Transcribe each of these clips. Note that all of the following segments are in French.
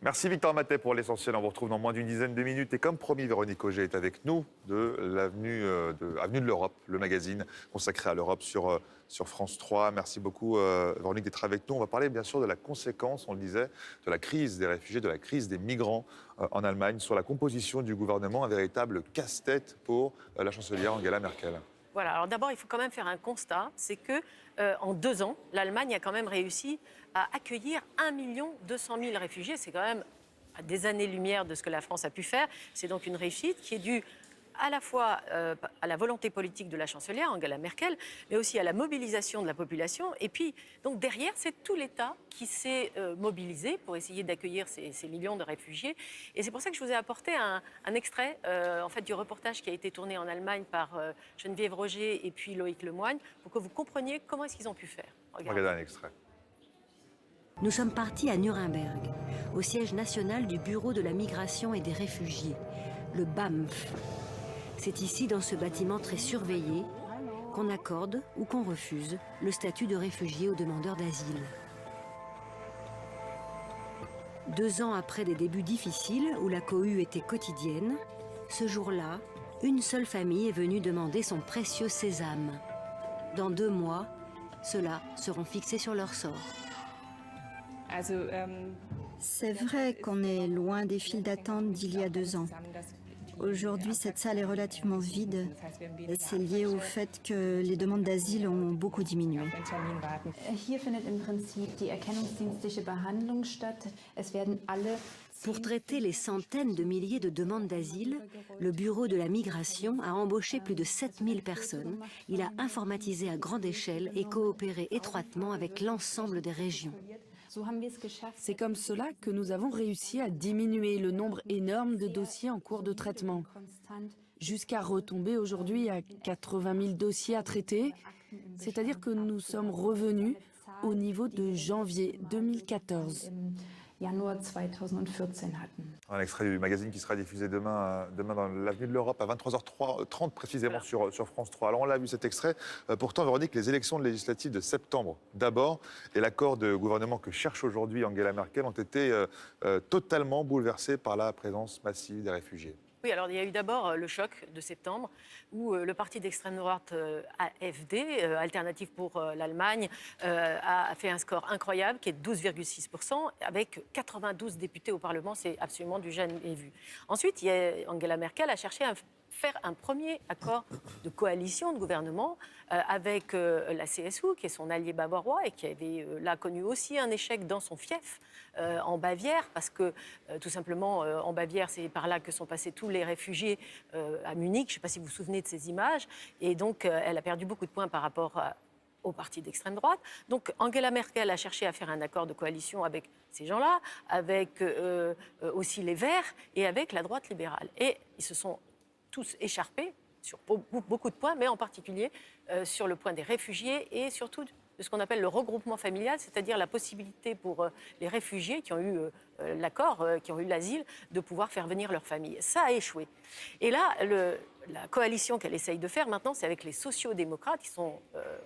Merci Victor Matet pour l'essentiel. On vous retrouve dans moins d'une dizaine de minutes. Et comme promis, Véronique Auger est avec nous de l'avenue Avenue de l'Europe, le magazine consacré à l'Europe sur France 3. Merci beaucoup Véronique d'être avec nous. On va parler bien sûr de la conséquence, on le disait, de la crise des réfugiés, de la crise des migrants en Allemagne sur la composition du gouvernement, un véritable casse-tête pour la chancelière Angela Merkel. Voilà, alors d'abord, il faut quand même faire un constat, c'est que en 2 ans, l'Allemagne a quand même réussi à accueillir 1 200 000 réfugiés. C'est quand même à des années-lumière de ce que la France a pu faire. C'est donc une réussite qui est due à la fois à la volonté politique de la chancelière Angela Merkel, mais aussi à la mobilisation de la population. Et puis, donc derrière, c'est tout l'État qui s'est mobilisé pour essayer d'accueillir ces millions de réfugiés. Et c'est pour ça que je vous ai apporté un extrait en fait, du reportage qui a été tourné en Allemagne par Geneviève Roger et puis Loïc Lemoigne, pour que vous compreniez comment est-ce qu'ils ont pu faire. Regardez un extrait. Nous sommes partis à Nuremberg, au siège national du Bureau de la migration et des réfugiés, le BAMF. C'est ici, dans ce bâtiment très surveillé, qu'on accorde ou qu'on refuse le statut de réfugié aux demandeurs d'asile. 2 ans après des débuts difficiles où la cohue était quotidienne, ce jour-là, une seule famille est venue demander son précieux sésame. Dans 2 mois, ceux-là seront fixés sur leur sort. C'est vrai qu'on est loin des files d'attente d'il y a 2 ans. Aujourd'hui, cette salle est relativement vide. C'est lié au fait que les demandes d'asile ont beaucoup diminué. Hier findet im Prinzip die erkennungsdienstliche Behandlung statt. Es werden alle Pour traiter les centaines de milliers de demandes d'asile, le Bureau de la migration a embauché plus de 7000 personnes. Il a informatisé à grande échelle et coopéré étroitement avec l'ensemble des régions. C'est comme cela que nous avons réussi à diminuer le nombre énorme de dossiers en cours de traitement, jusqu'à retomber aujourd'hui à 80 000 dossiers à traiter, c'est-à-dire que nous sommes revenus au niveau de janvier 2014. Un extrait du magazine qui sera diffusé demain dans l'Avenue de l'Europe à 23h30 précisément sur France 3. Alors on l'a vu cet extrait. Pourtant, Véronique, les élections législatives de septembre d'abord et l'accord de gouvernement que cherche aujourd'hui Angela Merkel ont été totalement bouleversés par la présence massive des réfugiés. Oui, alors il y a eu d'abord le choc de septembre où le parti d'extrême droite AfD, Alternative pour l'Allemagne, a fait un score incroyable qui est de 12,6% avec 92 députés au Parlement. C'est absolument du jamais vu. Ensuite, Angela Merkel a cherché à faire un premier accord de coalition de gouvernement avec la CSU, qui est son allié bavarois et qui avait là connu aussi un échec dans son fief en Bavière, parce que tout simplement en Bavière, c'est par là que sont passés tous les réfugiés à Munich. Je ne sais pas si vous vous souvenez de ces images. Et donc, elle a perdu beaucoup de points par rapport au parti d'extrême droite. Donc Angela Merkel a cherché à faire un accord de coalition avec ces gens-là, avec aussi les Verts et avec la droite libérale. Et ils se sont tous écharpés sur beaucoup de points, mais en particulier sur le point des réfugiés et surtout de ce qu'on appelle le regroupement familial, c'est-à-dire la possibilité pour les réfugiés qui ont eu l'accord, qui ont eu l'asile, de pouvoir faire venir leur famille. Ça a échoué. Et là, la coalition qu'elle essaye de faire maintenant, c'est avec les sociaux-démocrates, qui sont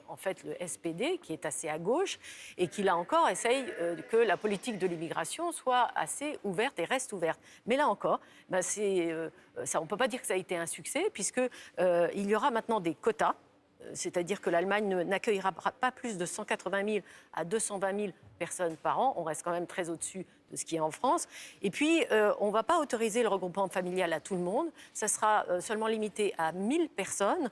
en fait le SPD, qui est assez à gauche, et qui là encore essaye que la politique de l'immigration soit assez ouverte et reste ouverte. Mais là encore, ça, on ne peut pas dire que ça a été un succès, puisqu'il y aura maintenant des quotas. C'est-à-dire que l'Allemagne n'accueillera pas plus de 180 000 à 220 000 personnes par an. On reste quand même très au-dessus de ce qui est en France. Et puis, on ne va pas autoriser le regroupement familial à tout le monde. Ça sera seulement limité à 1000 personnes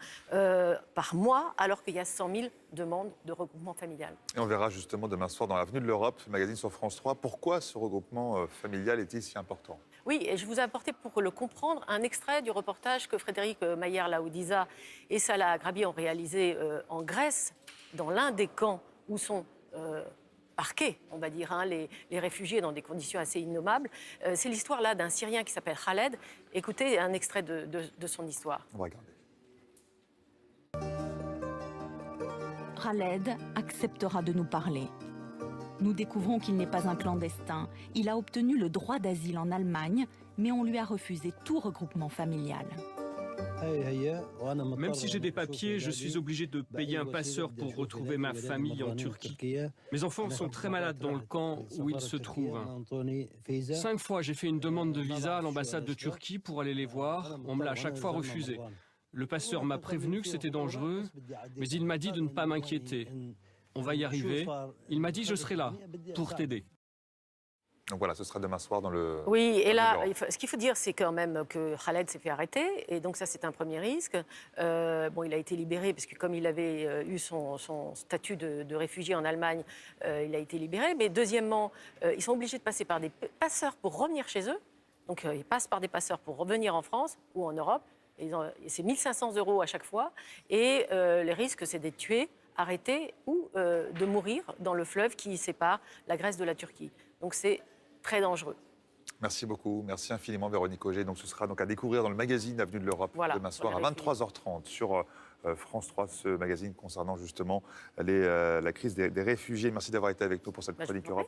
par mois, alors qu'il y a 100 000 demandes de regroupement familial. Et on verra justement demain soir dans l'Avenue de l'Europe, magazine sur France 3, pourquoi ce regroupement familial est-il si important. Oui, et je vous ai apporté pour le comprendre un extrait du reportage que Frédéric Maillard-Laoudiza et Salah Grabi ont réalisé en Grèce, dans l'un des camps où sont parqués, on va dire, les réfugiés dans des conditions assez innommables. C'est l'histoire là d'un Syrien qui s'appelle Khaled. Écoutez un extrait de son histoire. On va regarder. Khaled acceptera de nous parler. Nous découvrons qu'il n'est pas un clandestin. Il a obtenu le droit d'asile en Allemagne, mais on lui a refusé tout regroupement familial. Même si j'ai des papiers, je suis obligé de payer un passeur pour retrouver ma famille en Turquie. Mes enfants sont très malades dans le camp où ils se trouvent. 5 fois, j'ai fait une demande de visa à l'ambassade de Turquie pour aller les voir. On me l'a à chaque fois refusé. Le passeur m'a prévenu que c'était dangereux, mais il m'a dit de ne pas m'inquiéter. On va y arriver. Il m'a dit je serai là pour t'aider. Donc voilà, ce sera demain soir dans le... Oui, et là, ce qu'il faut dire, c'est quand même que Khaled s'est fait arrêter, et donc ça, c'est un premier risque. Bon, il a été libéré, parce que comme il avait eu son statut de réfugié en Allemagne, il a été libéré. Mais deuxièmement, ils sont obligés de passer par des passeurs pour revenir chez eux. Donc, ils passent par des passeurs pour revenir en France ou en Europe. C'est 1 500 € à chaque fois. Et les risques, c'est d'être tués, arrêtés ou de mourir dans le fleuve qui sépare la Grèce de la Turquie. Donc, c'est très dangereux. Merci beaucoup, merci infiniment Véronique Auger. Donc ce sera donc à découvrir dans le magazine Avenue de l'Europe demain soir à 23h30 sur France 3, ce magazine concernant justement la crise des réfugiés. Merci d'avoir été avec nous pour cette chronique Europe.